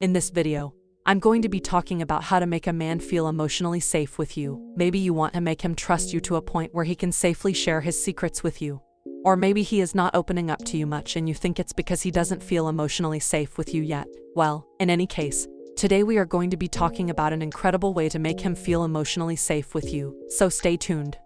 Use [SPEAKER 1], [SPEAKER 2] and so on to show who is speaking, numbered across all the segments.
[SPEAKER 1] In this video, I'm going to be talking about how to make a man feel emotionally safe with you. Maybe you want to make him trust you to a point where he can safely share his secrets with you. Or maybe he is not opening up to you much and you think it's because he doesn't feel emotionally safe with you yet. Well, in any case, today we are going to be talking about an incredible way to make him feel emotionally safe with you. So stay tuned.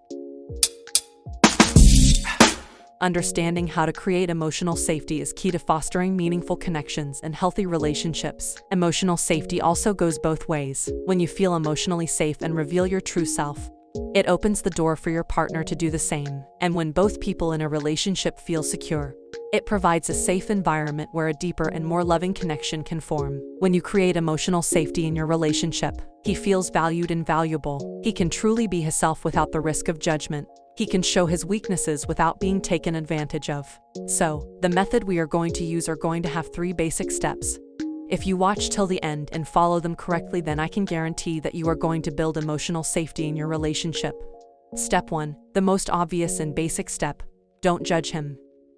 [SPEAKER 1] Understanding how to create emotional safety is key to fostering meaningful connections and healthy relationships. Emotional safety also goes both ways. When you feel emotionally safe and reveal your true self, it opens the door for your partner to do the same. And when both people in a relationship feel secure, it provides a safe environment where a deeper and more loving connection can form. When you create emotional safety in your relationship, he feels valued and valuable. He can truly be himself without the risk of judgment. He can show his weaknesses without being taken advantage of. So, the method we are going to use are going to have 3 basic steps. If you watch till the end and follow them correctly, then I can guarantee that you are going to build emotional safety in your relationship. Step 1, the most obvious and basic step: don't judge him.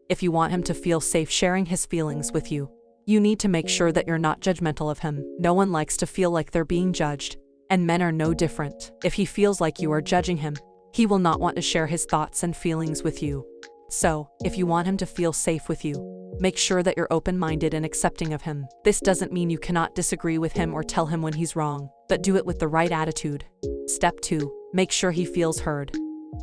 [SPEAKER 1] If you want him to feel safe sharing his feelings with you, you need to make sure that you're not judgmental of him. No one likes to feel like they're being judged, and men are no different. If he feels like you are judging him, he will not want to share his thoughts and feelings with you. So, if you want him to feel safe with you, make sure that you're open-minded and accepting of him. This doesn't mean you cannot disagree with him or tell him when he's wrong, but do it with the right attitude. Step 2, make sure he feels heard.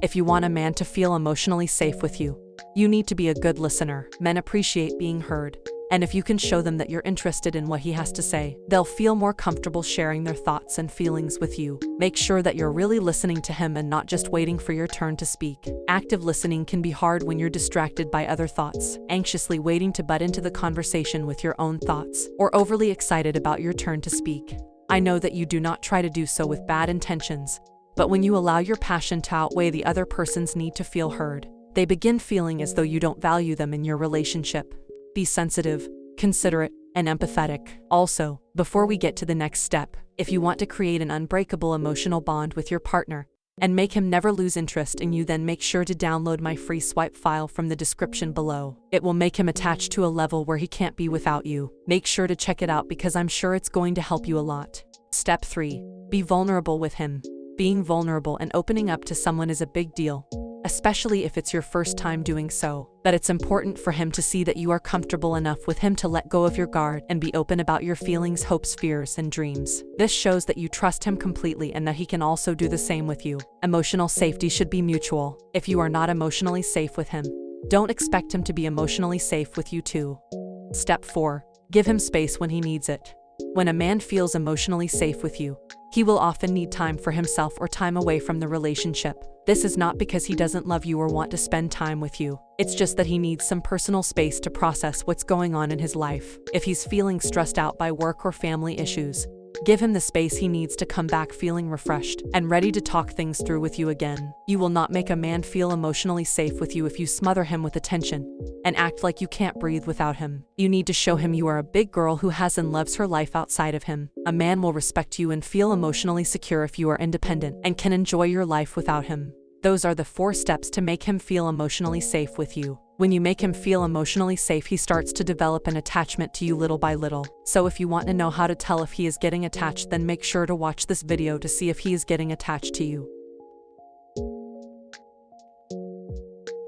[SPEAKER 1] If you want a man to feel emotionally safe with you, you need to be a good listener. Men appreciate being heard, and if you can show them that you're interested in what he has to say, they'll feel more comfortable sharing their thoughts and feelings with you. Make sure that you're really listening to him and not just waiting for your turn to speak. Active listening can be hard when you're distracted by other thoughts, anxiously waiting to butt into the conversation with your own thoughts, or overly excited about your turn to speak. I know that you do not try to do so with bad intentions, but when you allow your passion to outweigh the other person's need to feel heard, they begin feeling as though you don't value them in your relationship. Be sensitive, considerate, and empathetic. Also, before we get to the next step, if you want to create an unbreakable emotional bond with your partner and make him never lose interest in you, then make sure to download my free swipe file from the description below. It will make him attached to a level where he can't be without you. Make sure to check it out because I'm sure it's going to help you a lot. Step 3, be vulnerable with him. Being vulnerable and opening up to someone is a big deal, especially if it's your first time doing so. But it's important for him to see that you are comfortable enough with him to let go of your guard and be open about your feelings, hopes, fears, and dreams. This shows that you trust him completely and that he can also do the same with you. Emotional safety should be mutual. If you are not emotionally safe with him, don't expect him to be emotionally safe with you too. Step 4, give him space when he needs it. When a man feels emotionally safe with you, he will often need time for himself or time away from the relationship. This is not because he doesn't love you or want to spend time with you. It's just that he needs some personal space to process what's going on in his life. If he's feeling stressed out by work or family issues, give him the space he needs to come back feeling refreshed and ready to talk things through with you again. You will not make a man feel emotionally safe with you if you smother him with attention and act like you can't breathe without him. You need to show him you are a big girl who has and loves her life outside of him. A man will respect you and feel emotionally secure if you are independent and can enjoy your life without him. Those are the 4 steps to make him feel emotionally safe with you. When you make him feel emotionally safe, he starts to develop an attachment to you little by little. So if you want to know how to tell if he is getting attached, then make sure to watch this video to see if he is getting attached to you.